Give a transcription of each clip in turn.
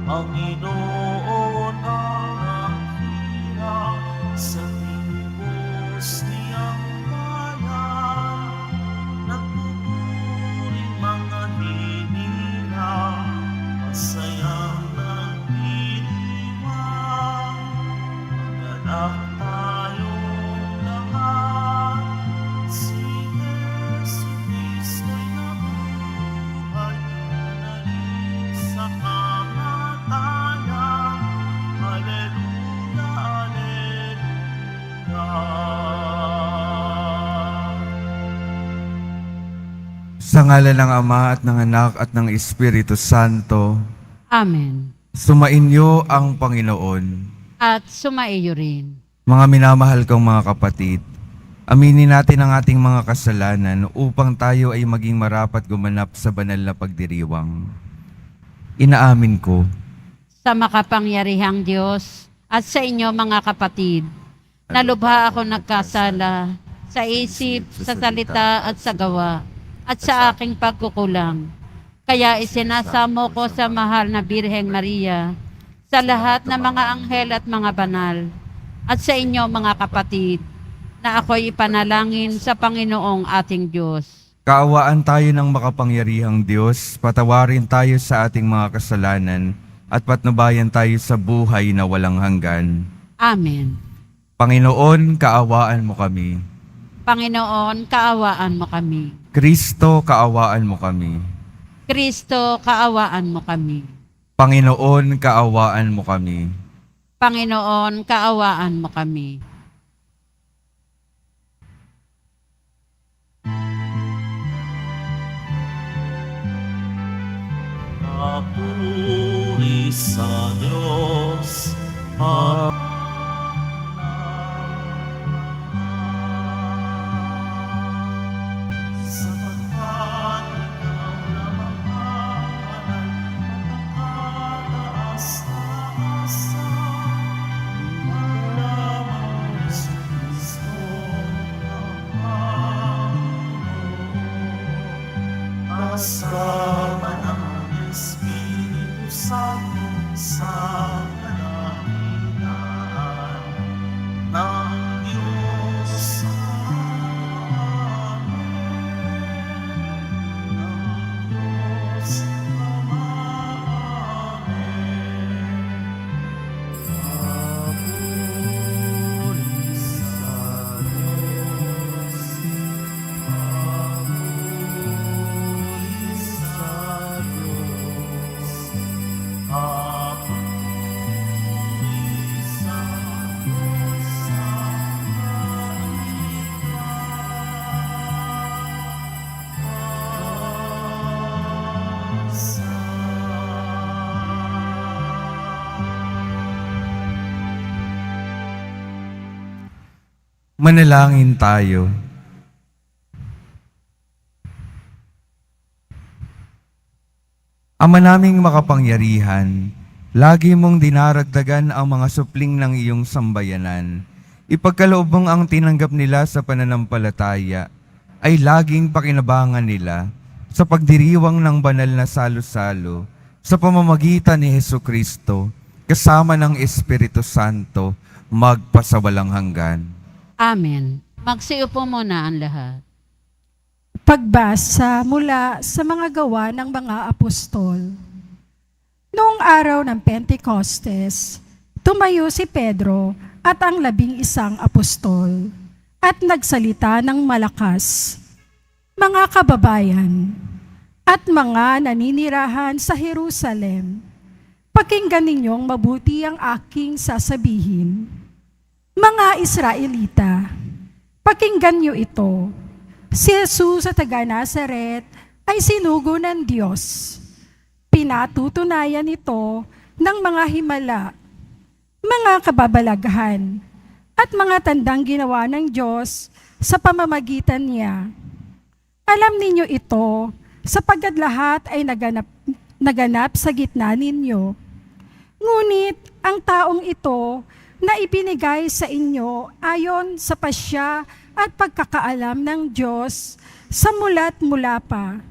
Panginoon ang hirap sa tinubos niyang bayan. Nagpupuring mga hinirang, masayang nagdiriwang. Maganak tayong lahat, si Yesu Kristo'y nabuhay, nanalig sa kamatayan. Alleluia, alleluia. Sa ngalan ng Ama at ng Anak at ng Espiritu Santo, Amen. sumainyo ang Panginoon. At sumaiyo rin. Mga minamahal kong mga kapatid, aminin natin ang ating mga kasalanan upang tayo ay maging marapat gumanap sa banal na pagdiriwang. Inaamin ko Sa makapangyarihang Diyos at sa inyo mga kapatid, nalubha ako nagkasala sa isip, sa salita at sa gawa, at sa aking pagkukulang. Kaya isinasamo ko sa mahal na Birheng Maria, sa lahat ng mga anghel at mga banal, at sa inyo mga kapatid, na ako'y ipanalangin sa Panginoong ating Diyos. kaawaan tayo ng makapangyarihang Diyos, patawarin tayo sa ating mga kasalanan, at patnubayan tayo sa buhay na walang hanggan. Amen. Panginoon, kaawaan mo kami. Panginoon, kaawaan mo kami. Kristo, kaawaan mo kami. Kristo, kaawaan mo kami. Panginoon, kaawaan mo kami. Panginoon, kaawaan mo kami. Papuri sa Diyos, sapagkat ikaw lamang ang matataas-taasa. Ikaw lamang, Hesus Kristo, ang Panginoon. Kasama ng Espiritu Santo sa kadahilan ng Diyos Ama. Ng Diyos Ama. Papuri sa Diyos. Papuri sa Diyos. Papuri sa Diyos sa Manalangin tayo. Ama naming makapangyarihan, lagi mong dinaragdagan ang mga supling ng iyong sambayanan. Ipagkaloob mong ang tinanggap nila sa pananampalataya ay laging pakinabangan nila sa pagdiriwang ng banal na salo-salo sa pamamagitan ni Hesukristo kasama ng Espiritu Santo magpasawalang hanggan. Amen. Magsiupo muna ang lahat. Pagbasa mula sa mga gawa ng mga apostol. Noong araw ng Pentecostes, tumayo si Pedro at ang 11 apostol at nagsalita ng malakas, "Mga kababayan at mga naninirahan sa Jerusalem, pakinggan ninyong mabuti ang aking sasabihin. Mga Israelita, pakinggan niyo ito. Si Jesus sa taga-Nazaret ay sinugo ng Diyos. Pinatutunayan ito ng mga himala, mga kababalaghan, at mga tandang ginawa ng Diyos sa pamamagitan niya. Alam ninyo ito, sapagkat lahat ay naganap sa gitna ninyo. Ngunit ang taong ito na ibinigay sa inyo ayon sa pasya at pagkakaalam ng Diyos sa mula't mula pa,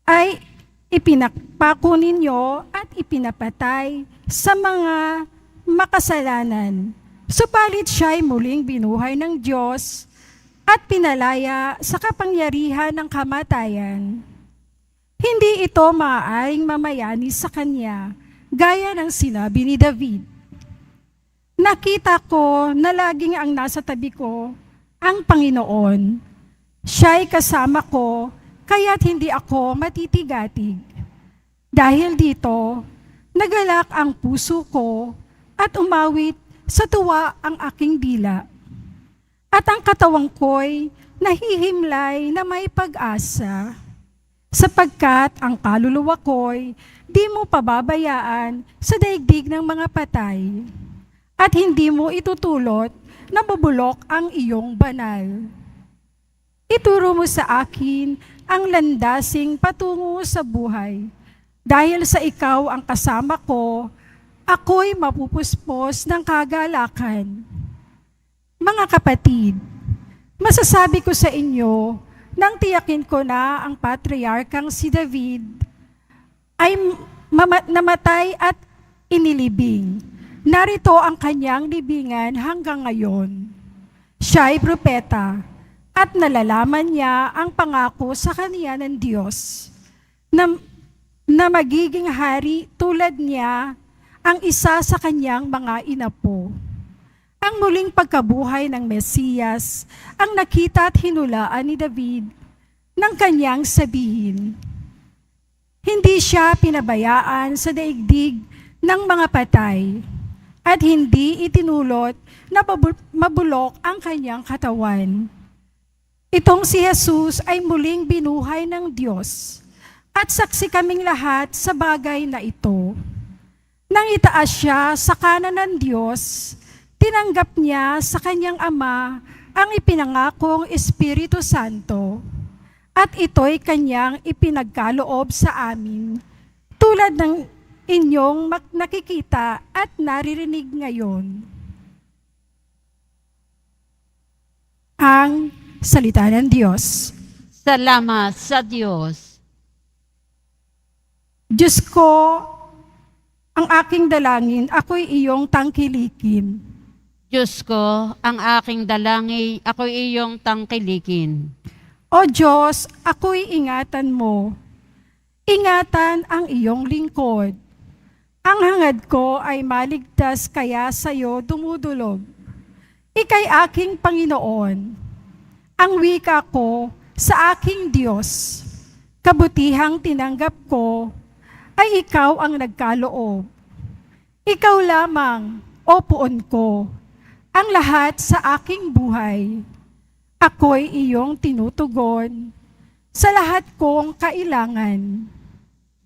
ay Ipinagpako ninyo at ipinapatay sa mga makasalanan. Subalit siya'y muling binuhay ng Diyos at pinalaya sa kapangyarihan ng kamatayan. Hindi ito maaaring mamayani sa Kanya, gaya ng sinabi ni David. Nakita ko na laging ang nasa tabi ko ang Panginoon. Siya'y kasama ko, kaya't hindi ako matitigatig. Dahil dito, nagalak ang puso ko at umawit sa tuwa ang aking dila. At ang katawang ko'y nahihimlay na may pag-asa, sapagkat ang kaluluwa ko'y di mo pababayaan sa daigdig ng mga patay, at hindi mo itutulot na bubulok ang iyong banal. Ituro mo sa akin ang landasing patungo sa buhay. Dahil sa ikaw ang kasama ko, ako'y mapupuspos ng kagalakan. Mga kapatid, masasabi ko sa inyo, nang tiyakin ko na ang patriarkang si David ay namatay at inilibing. Narito ang kanyang libingan hanggang ngayon. Siya ay propeta at nalalaman niya ang pangako sa kanya ng Diyos na magiging hari tulad niya ang isa sa kanyang mga inapo. Ang muling pagkabuhay ng Mesiyas ang nakita at hinulaan ni David ng kanyang sabihin. Hindi siya pinabayaan sa daigdig ng mga patay at hindi itinulot na mabulok ang kanyang katawan. Itong si Jesus ay muling binuhay ng Diyos at saksi kaming lahat sa bagay na ito. Nang itaas siya sa kanan ng Diyos, tinanggap niya sa kanyang Ama ang ipinangakong Espiritu Santo, at ito'y kanyang ipinagkaloob sa amin, tulad ng inyong nakikita at naririnig ngayon. Ang salita ng Diyos. Salamat sa Diyos. Diyos ko, ang aking dalangin, ako'y iyong tangkilikin. Diyos ko, ang aking dalangin, ako'y iyong tangkilikin. O Diyos, ako'y ingatan mo. Ingatan ang iyong lingkod. Ang hangad ko ay maligtas, kaya sa'yo dumudulog. Ika'y aking Panginoon. Ang wika ko sa aking Diyos. Kabutihang tinanggap ko ay ikaw ang nagkaloob. Ikaw lamang, o puon ko, ang lahat sa aking buhay. Ako'y iyong tinutugon sa lahat kong kailangan.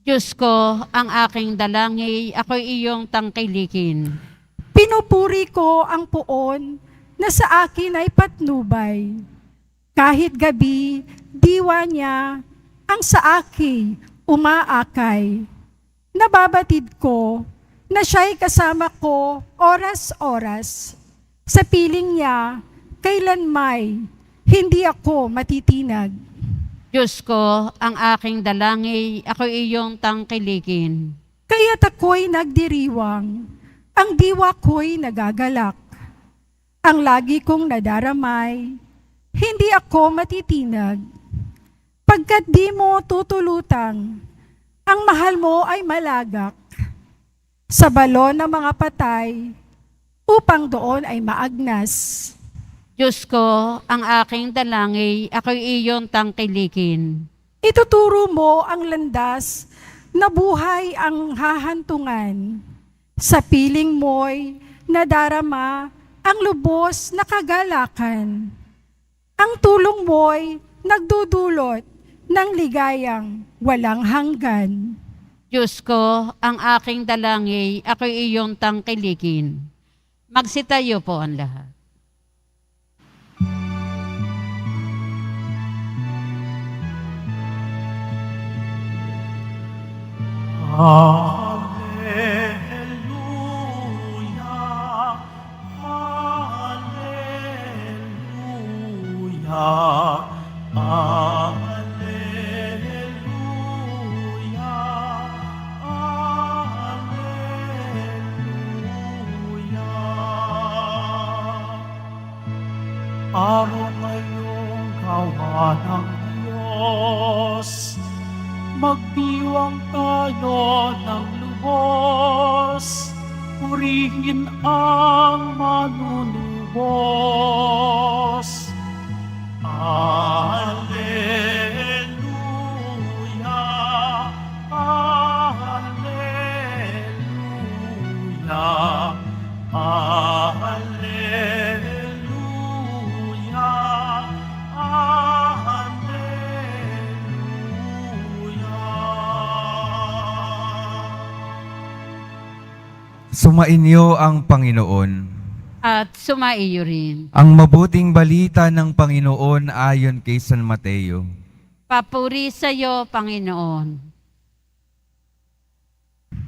Diyos ko, ang aking dalangin, ako'y iyong tangkilikin. Pinupuri ko ang puon na sa akin ay patnubay. Kahit gabi, diwa niya ang sa akin umaakay. Nababatid ko na siya'y kasama ko oras-oras. Sa piling niya, kailanmay, hindi ako matitinag. Diyos ko, ang aking dalangin, ako'y iyong tangkilikin. Kaya't ako'y nagdiriwang, ang diwa ko'y nagagalak. Ang lagi kong nadaramay, hindi ako matitinag. Pagkat di mo tutulutang, ang mahal mo ay malagak. Sa balon ng mga patay, upang doon ay maagnas. Diyos ko, ang aking dalangin, ako'y iyong tangkilikin. Ituturo mo ang landas na buhay ang hahantungan. Sa piling mo'y nadarama ang lubos na kagalakan. Ang tulong mo'y nagdudulot ng ligayang walang hanggan. Diyos ko, ang aking dalangin, ako'y iyong tangkilikin. Magsitayo po ang lahat. Hallelujah, Hallelujah, Hallelujah. ng lubos, purihin ang manunubos. Alleluia, Alleluia, Alleluia, Alleluia. Sumainyo ang Panginoon. At sumaiyo rin. Ang mabuting balita ng Panginoon ayon kay San Mateo. Papuri sa iyo, Panginoon.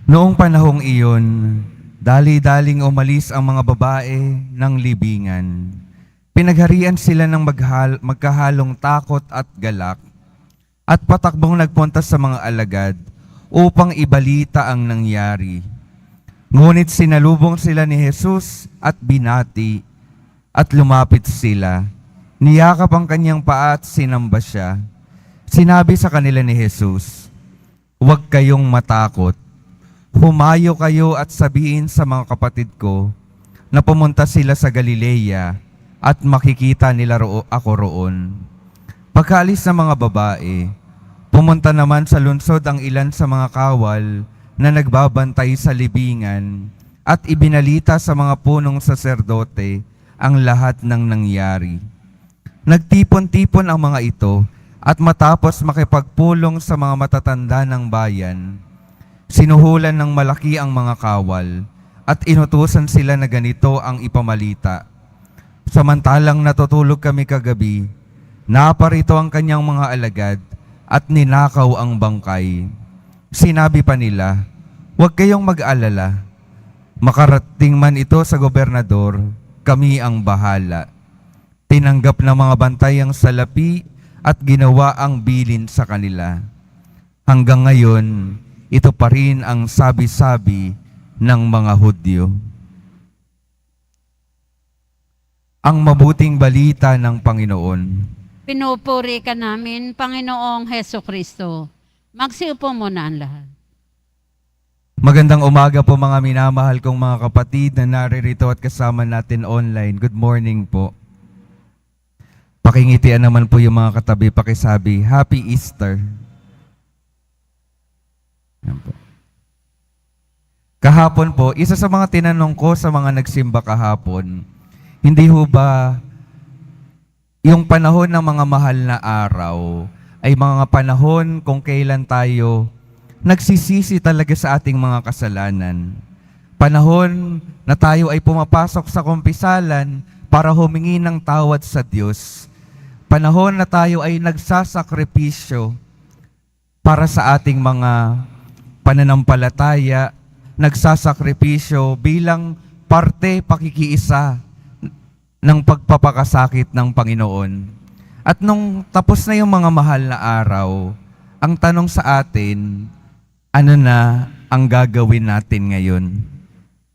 Noong panahong iyon, dali-daling umalis ang mga babae ng libingan. Pinagharian sila ng magkahalong takot at galak, at patakbong nagpunta sa mga alagad upang ibalita ang nangyari. Ngunit sinalubong sila ni Jesus at binati, at lumapit sila. Niyakap ang kanyang paa at sinamba siya. Sinabi sa kanila ni Jesus, "Huwag kayong matakot. Humayo kayo at sabihin sa mga kapatid ko na pumunta sila sa Galilea at makikita nila ako roon." Pagkaalis ng mga babae, pumunta naman sa lungsod ang ilan sa mga kawal na nagbabantay sa libingan at ibinalita sa mga punong saserdote ang lahat ng nangyari. Nagtipon-tipon ang mga ito at matapos makipagpulong sa mga matatanda ng bayan, sinuhulan ng malaki ang mga kawal at inutusan sila na ganito ang ipamalita. Samantalang natutulog kami kagabi, naparito ang kanyang mga alagad at ninakaw ang bangkay. Sinabi pa nila, "Huwag kayong mag-alala. Makarating man ito sa gobernador, kami ang bahala." Tinanggap ng mga bantay ang salapi at ginawa ang bilin sa kanila. Hanggang ngayon, ito pa rin ang sabi-sabi ng mga Hudyo. Ang mabuting balita ng Panginoon. Pinupuri ka namin, Panginoong Heso Kristo. Magsiupo muna ang lahat. Magandang umaga po mga minamahal kong mga kapatid na naririto at kasama natin online. Good morning po. Pakingitian naman po yung mga katabi, pakisabi, Happy Easter. Yan po. Kahapon po, isa sa mga tinanong ko sa mga nagsimba kahapon, hindi ho ba yung panahon ng mga mahal na araw ay mga panahon kung kailan tayo nagsisisi talaga sa ating mga kasalanan. Panahon na tayo ay pumapasok sa kumpisalan para humingi ng tawad sa Diyos. Panahon na tayo ay nagsasakripisyo para sa ating mga pananampalataya, nagsasakripisyo bilang parte pakikiisa ng pagpapakasakit ng Panginoon. At nung tapos na yung mga mahal na araw, ang tanong sa atin, ano na ang gagawin natin ngayon?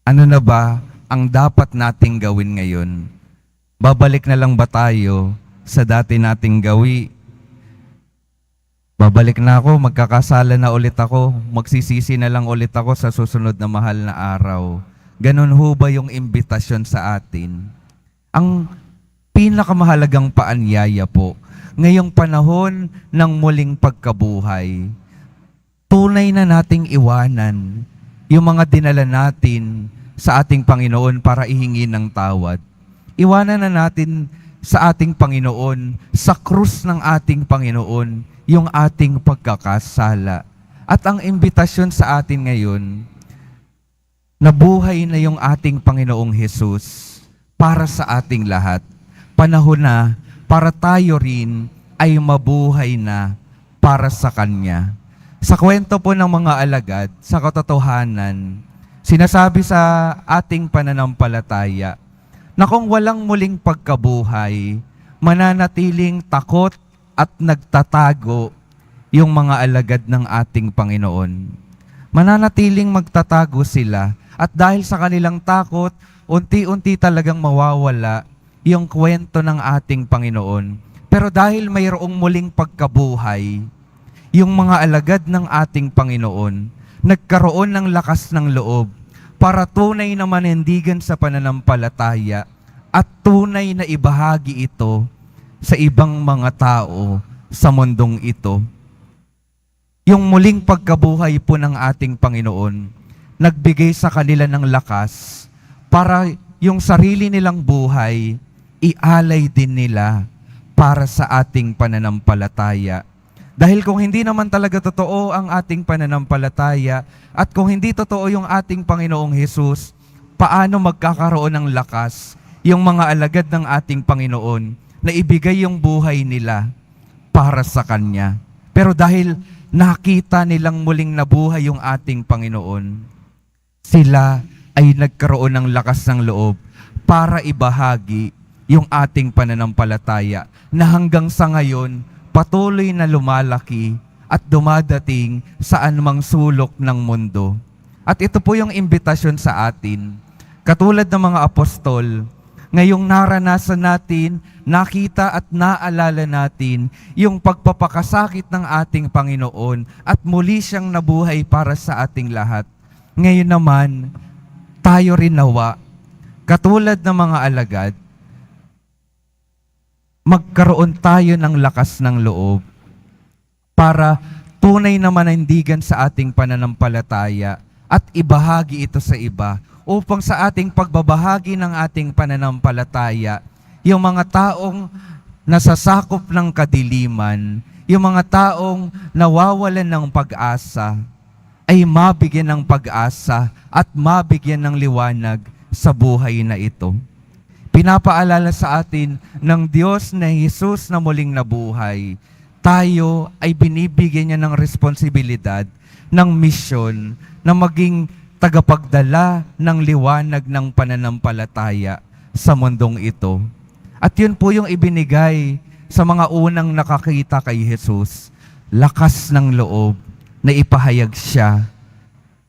Ano na ba ang dapat nating gawin ngayon? Babalik na lang ba tayo sa dati nating gawi? Babalik na ako, magkakasala na ulit ako, magsisisi na lang ulit ako sa susunod na mahal na araw. Ganun ho ba yung imbitasyon sa atin? Ang pinakamahalagang paanyaya po, ngayong panahon ng muling pagkabuhay, tunay na nating iwanan yung mga dinala natin sa ating Panginoon para ihingi ng tawad. Iwanan na natin sa ating Panginoon, sa krus ng ating Panginoon, yung ating pagkakasala. At ang imbitasyon sa atin ngayon, nabuhay na yung ating Panginoong Hesus para sa ating lahat. Panahon na para tayo rin ay mabuhay na para sa Kanya. Sa kwento po ng mga alagad, sa katotohanan, sinasabi sa ating pananampalataya na kung walang muling pagkabuhay, mananatiling takot at nagtatago yung mga alagad ng ating Panginoon. Mananatiling magtatago sila at dahil sa kanilang takot, unti-unti talagang mawawala yung kwento ng ating Panginoon. Pero dahil mayroong muling pagkabuhay, yung mga alagad ng ating Panginoon, nagkaroon ng lakas ng loob para tunay na manindigan sa pananampalataya at tunay na ibahagi ito sa ibang mga tao sa mundong ito. Yung muling pagkabuhay po ng ating Panginoon, nagbigay sa kanila ng lakas para yung sarili nilang buhay, ialay din nila para sa ating pananampalataya. Dahil kung hindi naman talaga totoo ang ating pananampalataya at kung hindi totoo yung ating Panginoong Hesus, paano magkakaroon ng lakas yung mga alagad ng ating Panginoon na ibigay yung buhay nila para sa Kanya? Pero dahil nakita nilang muling nabuhay yung ating Panginoon, sila ay nagkaroon ng lakas ng loob para ibahagi yung ating pananampalataya na hanggang sa ngayon patuloy na lumalaki at dumadating sa anumang sulok ng mundo. At ito po yung imbitasyon sa atin. Katulad ng mga apostol, ngayong naranasan natin, nakita at naalala natin yung pagpapakasakit ng ating Panginoon at muli siyang nabuhay para sa ating lahat. Ngayon naman, tayo rin nawa, katulad ng mga alagad, magkaroon tayo ng lakas ng loob para tunay na manindigan sa ating pananampalataya at ibahagi ito sa iba upang sa ating pagbabahagi ng ating pananampalataya, yung mga taong nasasakop ng kadiliman, yung mga taong nawawalan ng pag-asa, ay mabigyan ng pag-asa at mabigyan ng liwanag sa buhay na ito. Pinapaalala sa atin ng Diyos na Jesus na muling nabuhay, tayo ay binibigyan niya ng responsibilidad, ng misyon, na maging tagapagdala ng liwanag ng pananampalataya sa mundong ito. At yun po yung ibinigay sa mga unang nakakita kay Jesus, lakas ng loob na ipahayag siya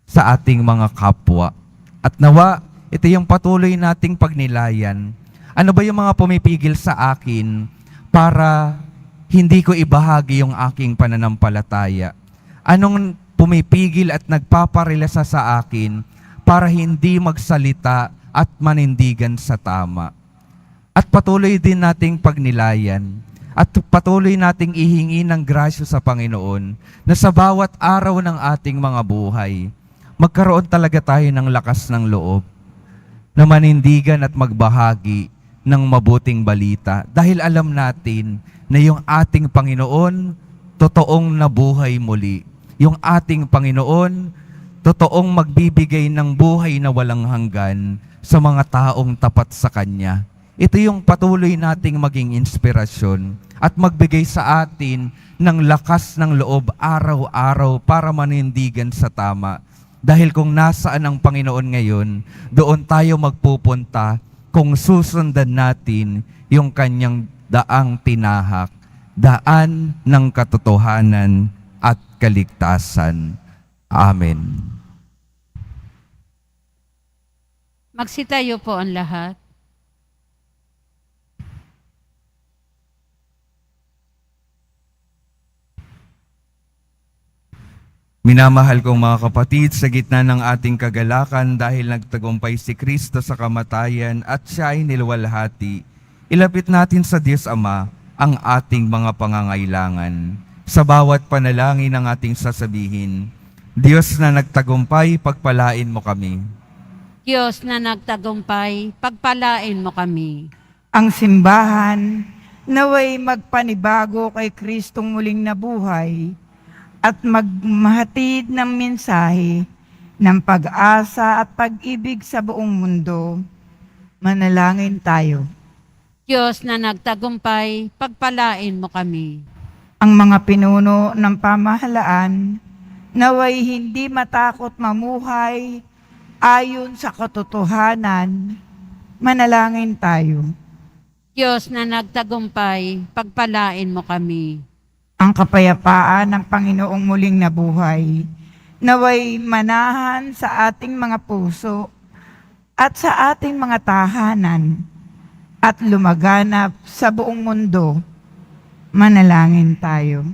sa ating mga kapwa. At nawa, ito yung patuloy nating pagnilayan. Ano ba yung mga pumipigil sa akin para hindi ko ibahagi yung aking pananampalataya? Anong pumipigil at nagpaparelasa sa akin para hindi magsalita at manindigan sa tama? At patuloy din nating pagnilayan at patuloy nating ihingi ng grasya sa Panginoon na sa bawat araw ng ating mga buhay, magkaroon talaga tayo ng lakas ng loob na manindigan at magbahagi ng mabuting balita. Dahil alam natin na yung ating Panginoon, totoong nabuhay muli. Yung ating Panginoon, totoong magbibigay ng buhay na walang hanggan sa mga taong tapat sa Kanya. Ito yung patuloy nating maging inspirasyon at magbigay sa atin ng lakas ng loob araw-araw para manindigan sa tama. Dahil kung nasaan ang Panginoon ngayon, doon tayo magpupunta kung susundan natin yung Kanyang daang tinahak, daan ng katotohanan at kaligtasan. Amen. Magsitayo po ang lahat. Minamahal kong mga kapatid, sa gitna ng ating kagalakan dahil nagtagumpay si Kristo sa kamatayan at siya ay niluwalhati, ilapit natin sa Diyos Ama ang ating mga pangangailangan. Sa bawat panalangin ng ating sasabihin, Diyos na nagtagumpay, pagpalain mo kami. Diyos na nagtagumpay, pagpalain mo kami. Ang simbahan naway magpanibago kay Kristong muling nabuhay at magmahatid ng mensahe ng pag-asa at pag-ibig sa buong mundo. Manalangin tayo. Diyos na nagtagumpay, pagpalain mo kami. Ang mga pinuno ng pamahalaan naway hindi matakot mamuhay ayon sa katotohanan. Manalangin tayo. Diyos na nagtagumpay, pagpalain mo kami. Ang kapayapaan ng Panginoong muling nabuhay naway manahan sa ating mga puso at sa ating mga tahanan at lumaganap sa buong mundo. Manalangin tayo.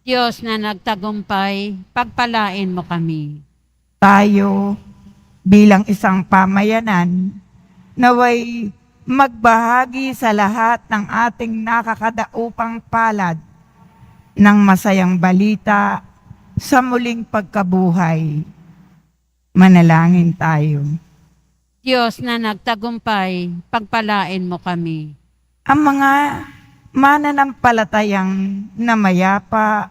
Diyos na nagtagumpay, pagpalain mo kami. Tayo bilang isang pamayanan, naway magbahagi sa lahat ng ating nakakadaupang palad ng masayang balita sa muling pagkabuhay. Manalangin tayo. Diyos na nagtagumpay, pagpalain mo kami. Ang mga mananampalatayang namayapa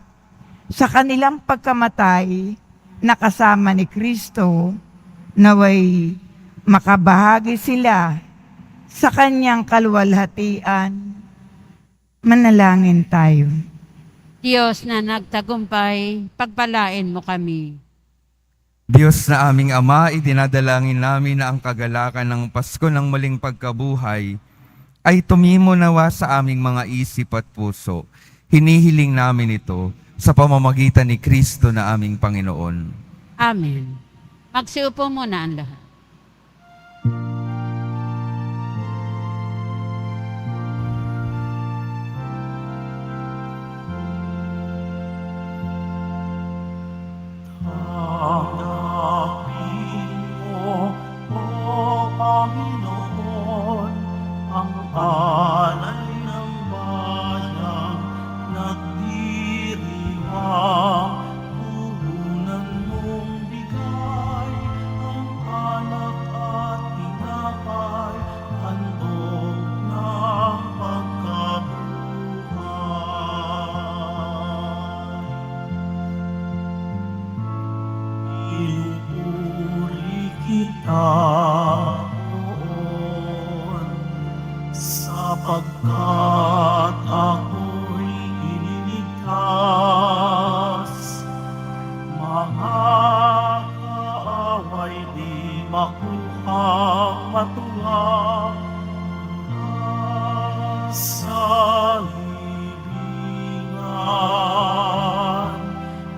sa kanilang pagkamatay na kasama ni Kristo, naway makabahagi sila sa kanyang kaluwalhatian. Manalangin tayo. Diyos na nagtagumpay, pagpalain mo kami. Diyos na aming Ama, idinadalangin namin na ang kagalakan ng Pasko ng muling pagkabuhay ay tumimo nawa sa aming mga isip at puso. Hinihiling namin ito sa pamamagitan ni Kristo na aming Panginoon. Amen. Magsiupo muna ang lahat. Tanggapin mo, O Panginoon, ang alay ng bayang nagdiriwang. Puhunan mong bigay ang alak at tinapay, handog ng pagkabuhay. Pinupuri kita noon, sapagkat ako'y iniligtas. Mga kaaway di makuhang matuwa sa libingan.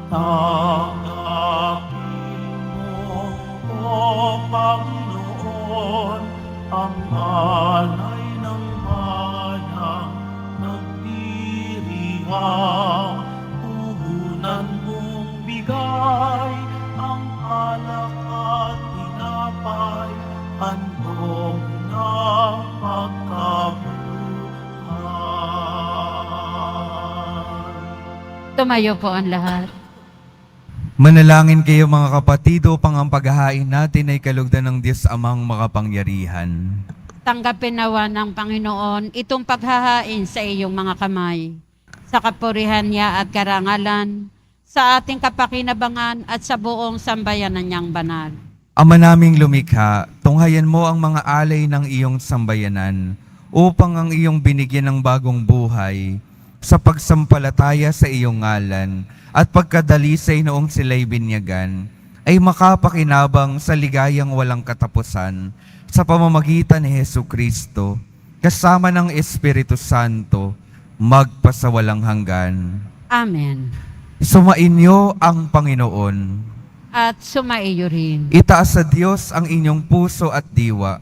Tanggapin mo, O Panginoon, ang alay ng bayang nagdiriwang. Puhunan mong bigay ang alak at tinapay, handog ng pagkabuhay. Tumayo po ang lahat. Manalangin kayo mga kapatid upang ang paghahain natin ay kalugdan ng Diyos Amang makapangyarihan. Tanggapin nawa ng Panginoon itong paghahain sa iyong mga kamay, sa kapurihan niya at karangalan, sa ating kapakinabangan at sa buong sambayanan niyang banal. Ama naming lumikha, tunghayan mo ang mga alay ng iyong sambayanan upang ang iyong binigyan ng bagong buhay sa pagsampalataya sa iyong ngalan at pagkadalisay noong sila'y binyagan, ay makapakinabang sa ligayang walang katapusan sa pamamagitan ni Jesucristo, kasama ng Espiritu Santo, magpasawalang hanggan. Amen. Sumainyo ang Panginoon. At sumaiyo rin. Itaas sa Diyos ang inyong puso at diwa.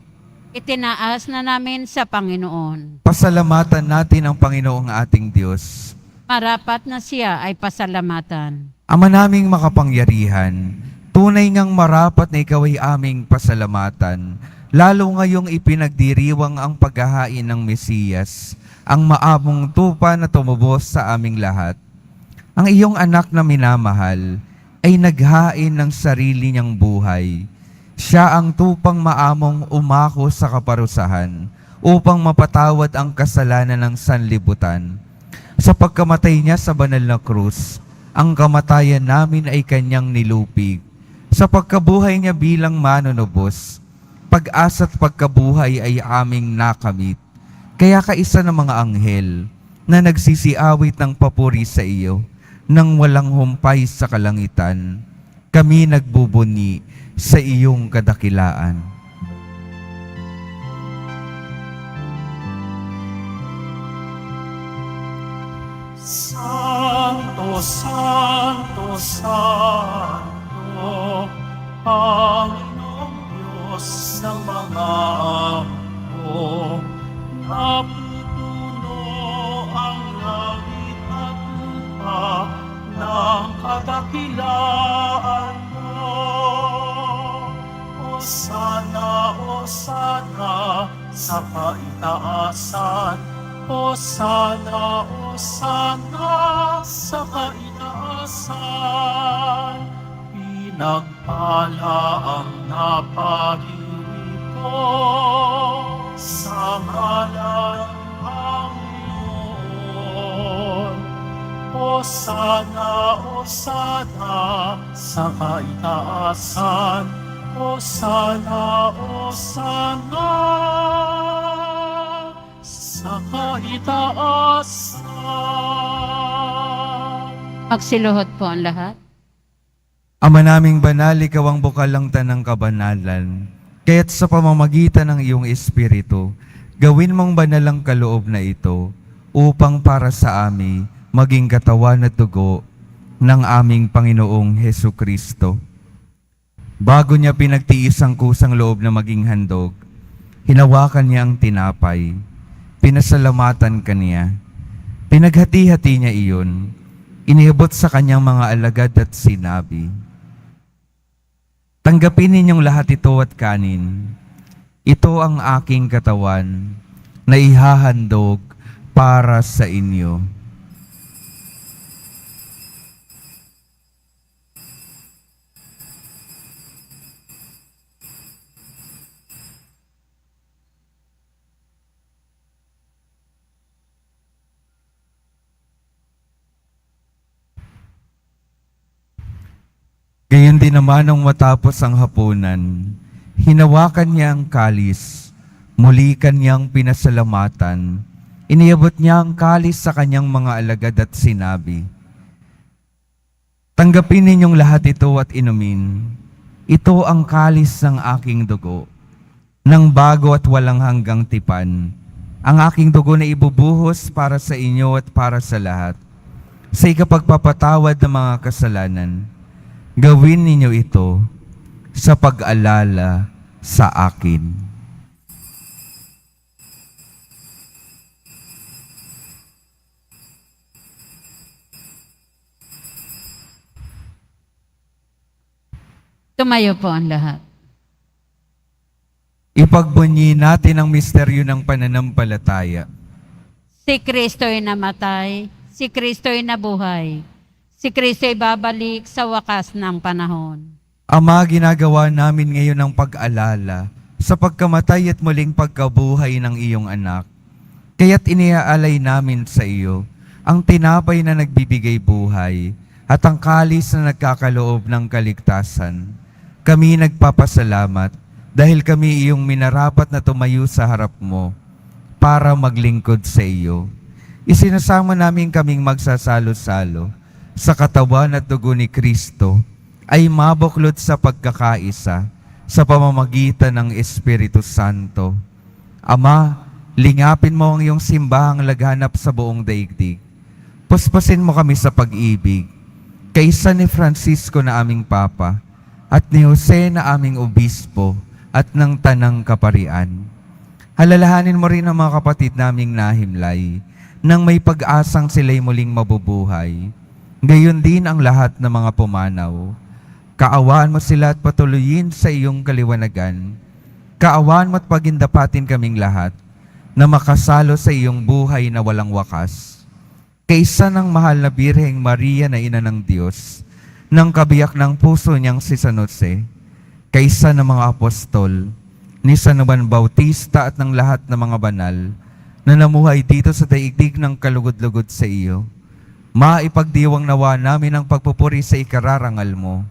Itinaas na namin sa Panginoon. Pasalamatan natin ang Panginoong ating Diyos. Marapat na siya ay pasalamatan. Ama naming makapangyarihan, tunay ngang marapat na ikaw ay aming pasalamatan, lalo ngayong ipinagdiriwang ang paghahain ng Mesiyas, ang maamong tupa na tumubos sa aming lahat. Ang iyong anak na minamahal ay naghain ng sarili niyang buhay. Siya ang tupang maamong umako sa kaparusahan upang mapatawad ang kasalanan ng sanlibutan. Sa pagkamatay niya sa banal na krus, ang kamatayan namin ay kanyang nilupig. Sa pagkabuhay niya bilang manunubos, pag-asa at pagkabuhay ay aming nakamit. Kaya kaisa ng mga anghel na nagsisiawit ng papuri sa iyo, nang walang humpay sa kalangitan, kami nagbubuni sa iyong kadakilaan. Santo, Santo, Santo, Panginoong Diyos ng mga ampo, napupuno ang langit at lupa kadakilaan mo. O sana sa kaitaasan. O sana sa kaitaasan. Pinagpala ang napag-irito sa ngalan ng Panginoon. O sana sa kaitaasan. O sana sa kaitaasan. Magsiluhod po ang lahat. Ama naming banal, ikaw ang bukal ng tanang kabanalan. Kaya't sa pamamagitan ng iyong Espiritu, gawin mong banal ang kaloob na ito upang para sa amin maging katawan at dugo ng aming Panginoong Hesu Kristo. Bago niya pinagtiis ang kusang loob na maging handog, hinawakan niya ang tinapay, pinasalamatan kaniya, pinaghati-hati niya iyon, iniabot sa kanyang mga alagad at sinabi, "Tanggapin ninyong lahat ito at kanin. Ito ang aking katawan na ihahandog para sa inyo." Gayon din naman nung matapos ang hapunan, hinawakan niya ang kalis, muli kanyang pinasalamatan, iniabot niya ang kalis sa kanyang mga alagad at sinabi, "Tanggapin ninyong lahat ito at inumin. Ito ang kalis ng aking dugo, ng bago at walang hanggang tipan. Ang aking dugo na ibubuhos para sa inyo at para sa lahat, sa ikapagpapatawad ng mga kasalanan. Gawin ninyo ito sa pag-alala sa akin." Tumayo po ang lahat. Ipagbunyi natin ang misteryo ng pananampalataya. Si Kristo'y namatay, si Kristo'y nabuhay, si Kristo'y babalik sa wakas ng panahon. Ama, ginagawa namin ngayon ang pag-alala sa pagkamatay at muling pagkabuhay ng iyong anak. Kaya't iniaalay namin sa iyo ang tinapay na nagbibigay buhay at ang kalis na nagkakaloob ng kaligtasan. Kami nagpapasalamat dahil kami iyong minarapat na tumayo sa harap mo para maglingkod sa iyo. Isinasama namin kaming magsasalo-salo sa katawan at dugo ni Kristo ay mabuklod sa pagkakaisa sa pamamagitan ng Espiritu Santo. Ama, lingapin mo ang iyong simbahang laghanap sa buong daigdig. Puspusin mo kami sa pag-ibig, kaisa ni Francisco na aming Papa, at ni Jose na aming Obispo, at ng Tanang Kaparian. Halalahanin mo rin ang mga kapatid naming nahimlay, nang may pag-asang sila'y muling mabubuhay. Gayon din ang lahat ng mga pumanaw. Kaawaan mo sila at patuloyin sa iyong kaliwanagan. Kaawaan mo at pagindapatin kaming lahat na makasalo sa iyong buhay na walang wakas. Kaisa ng mahal na Birheng Maria na Ina ng Diyos, ng kabiyak ng puso niyang si San Jose, kaisa ng mga apostol, ni San Juan Bautista at ng lahat ng mga banal na namuhay dito sa daigdig ng kalugod-lugod sa iyo, maipagdiwang nawa namin ang pagpupuri sa ikararangal mo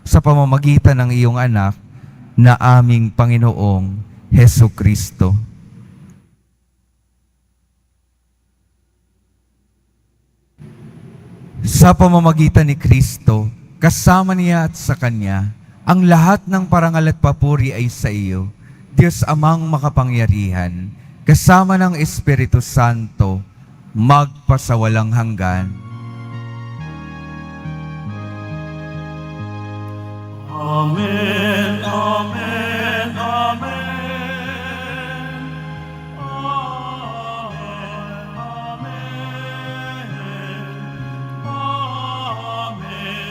sa pamamagitan ng iyong anak na aming Panginoong Hesu Kristo. Sa pamamagitan ni Kristo, kasama niya at sa Kanya, ang lahat ng parangal at papuri ay sa iyo, Diyos Amang makapangyarihan, kasama ng Espiritu Santo, magpasawalang hanggan. Amen, amen, amen. Amen, amen,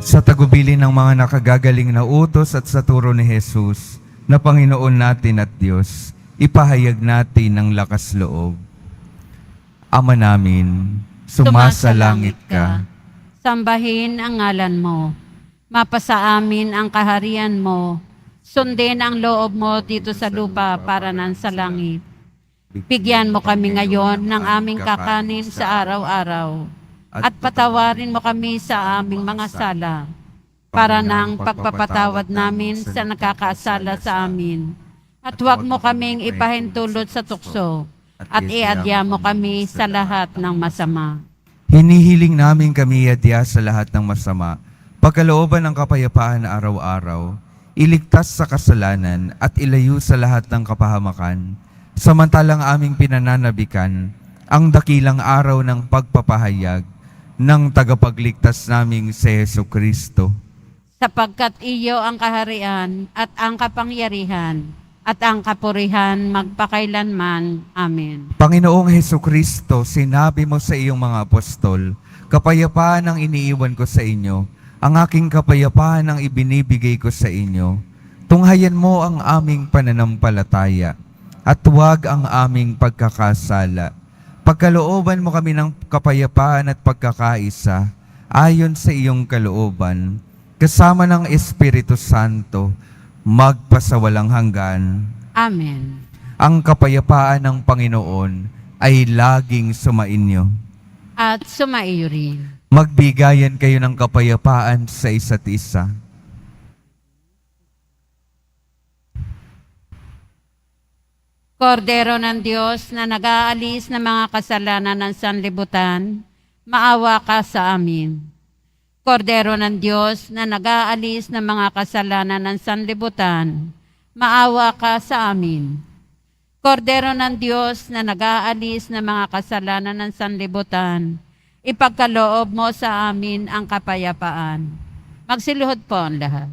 sa tagubilin ng mga nakagagaling na utos at sa turo ni Jesus, na Panginoon natin at Diyos, ipahayag natin ng lakas loob. Ama namin, sumasalangit ka. Sambahin ang ngalan mo. Mapasa amin ang kaharian mo. Sundin ang loob mo dito sa lupa para nan sa langit. Bigyan mo kami ngayon ng aming kakanin sa araw-araw. At patawarin mo kami sa aming mga sala. Para nang pagpapatawad namin sa nakakasala sa amin. At huwag mo kaming ipahintulot sa tukso. At iadya mo kami sa lahat ng masama. Hinihiling namin kami iadya sa lahat ng masama, pagkalooban ng kapayapaan araw-araw, iligtas sa kasalanan at ilayo sa lahat ng kapahamakan, samantalang aming pinananabikan ang dakilang araw ng pagpapahayag ng tagapagligtas naming si Jesucristo. Sapagkat iyo ang kaharian at ang kapangyarihan at ang kapurihan magpakailanman. Amen. Panginoong Jesucristo, sinabi mo sa iyong mga apostol, kapayapaan ang iniiwan ko sa inyo, ang aking kapayapaan ang ibinibigay ko sa inyo. Tunghayan mo ang aming pananampalataya at huwag ang aming pagkakasala. Pagkalooban mo kami ng kapayapaan at pagkakaisa ayon sa iyong kalooban, kasama ng Espiritu Santo, magpasawalang hanggan. Amen. Ang kapayapaan ng Panginoon ay laging sumainyo. At sumaiyo rin. Magbigayan kayo ng kapayapaan sa isa't isa. Kordero ng Diyos na nag-aalis ng mga kasalanan ng sanlibutan, maawa ka sa amin. Kordero ng Diyos na nag-aalis ng mga kasalanan ng sanlibutan, maawa ka sa amin. Kordero ng Diyos na nag-aalis ng mga kasalanan ng sanlibutan, ipagkaloob mo sa amin ang kapayapaan. Magsiluhod po ang lahat.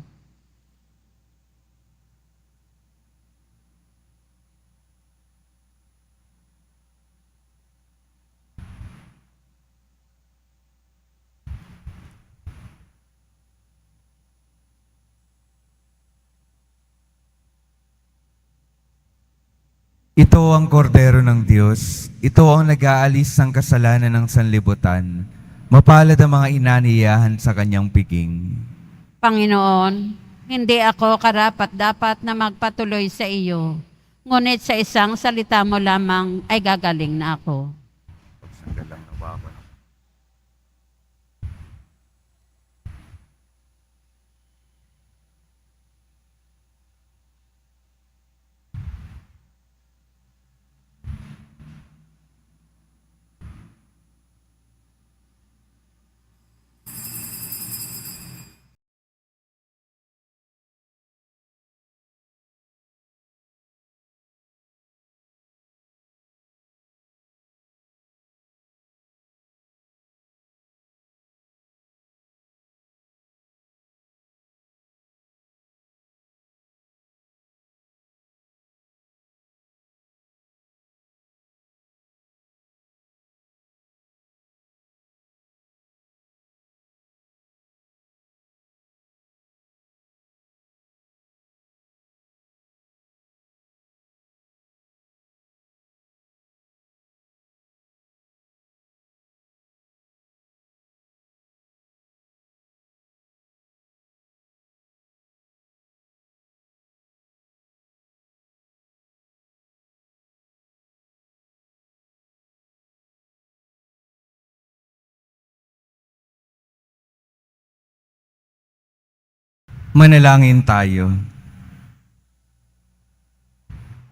Ito ang kordero ng Diyos. Ito ang nag-aalis ng kasalanan ng sanlibutan. Mapalad ang mga inaniyahan sa kanyang piging. Panginoon, hindi ako karapat-dapat na magpatuloy sa iyo, ngunit sa isang salita mo lamang ay gagaling na ako. Manalangin tayo.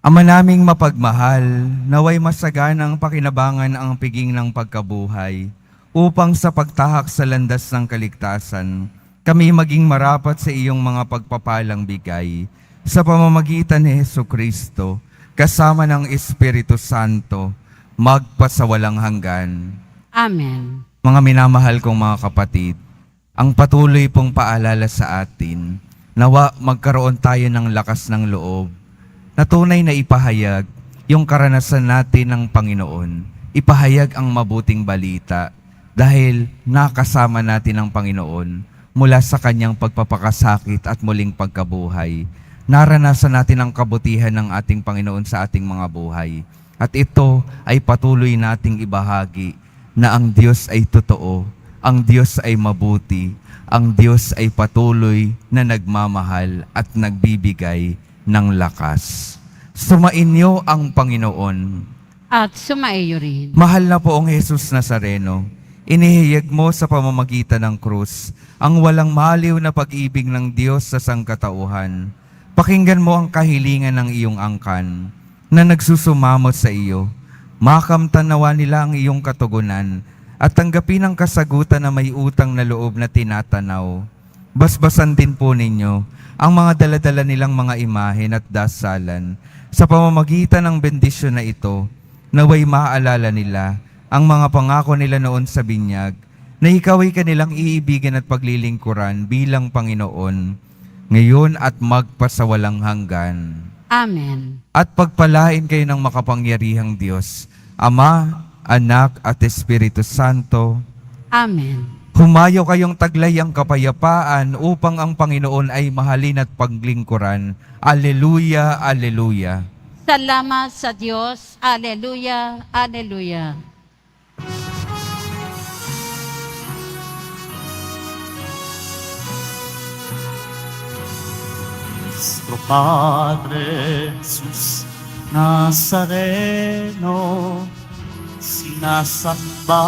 Ama naming mapagmahal, naway masaganang pakinabangan ang piging ng pagkabuhay upang sa pagtahak sa landas ng kaligtasan, kami maging marapat sa iyong mga pagpapalang bigay sa pamamagitan ni Jesucristo, kasama ng Espiritu Santo, magpasawalang hanggan. Amen. Mga minamahal kong mga kapatid, ang patuloy pong paalala sa atin, nawa magkaroon tayo ng lakas ng loob, na tunay na ipahayag yung karanasan natin ng Panginoon, ipahayag ang mabuting balita, dahil nakasama natin ang Panginoon, mula sa kanyang pagpapakasakit at muling pagkabuhay. Naranasan natin ang kabutihan ng ating Panginoon sa ating mga buhay. At ito ay patuloy nating ibahagi na ang Diyos ay totoo, ang Diyos ay mabuti, ang Diyos ay patuloy na nagmamahal at nagbibigay ng lakas. Sumainyo ang Panginoon. At sumaiyo rin. Mahal na poong Jesus Nazareno, inihayag mo sa pamamagitan ng krus ang walang maliw na pag-ibig ng Diyos sa sangkatauhan. Pakinggan mo ang kahilingan ng iyong angkan na nagsusumamot sa iyo. Makamtan nawa nila ang iyong katugunan at tanggapin ang kasagutan na may utang na loob na tinatanaw. Basbasan din po ninyo ang mga daladala nilang mga imahen at dasalan sa pamamagitan ng bendisyon na ito, naway maaalala nila ang mga pangako nila noon sa binyag na ikaw ay kanilang iibigan at paglilingkuran bilang Panginoon, ngayon at magpasawalang hanggan. Amen. At pagpalain kayo ng makapangyarihang Diyos, Ama, Anak at Espiritu Santo. Amen. Humayo kayong taglay ang kapayapaan upang ang Panginoon ay mahalin at paglingkuran. Alleluia, Alleluia. Salamat sa Diyos. Alleluia, Alleluia. Nuestro Padre Jesus Nazareno, sinasamba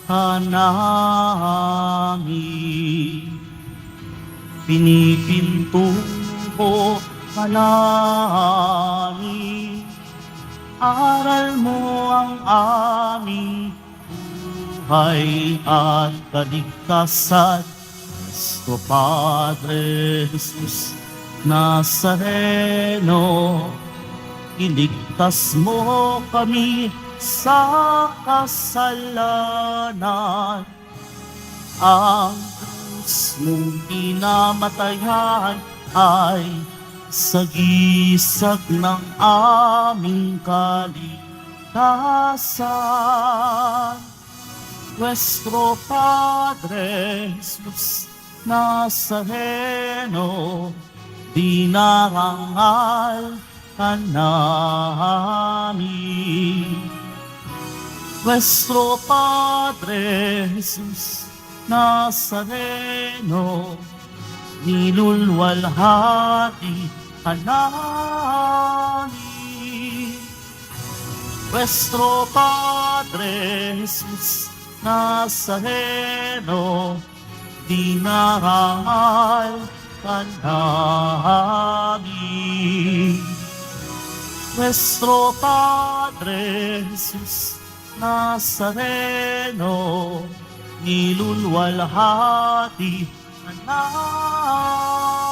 ka namin. Pinipintuho ka namin. Aral mo ang aming buhay at kaligtasan. Nuestro Padre Jesus Nazareno, iligtas mo kami sa kasalanan. Ang krus mong pinamatayan ay sagisag ng aming kaligtasan. Nuestro Padre Jesus Nazareno, dinarangal ka namin. Nuestro Padre Jesus Nazareno, nilulwalhati ka namin. Nuestro Padre Jesus Nazareno, dinarangal ka namin. Nuestro Padre Jesus Nazareno, nilulwalhati ka namin.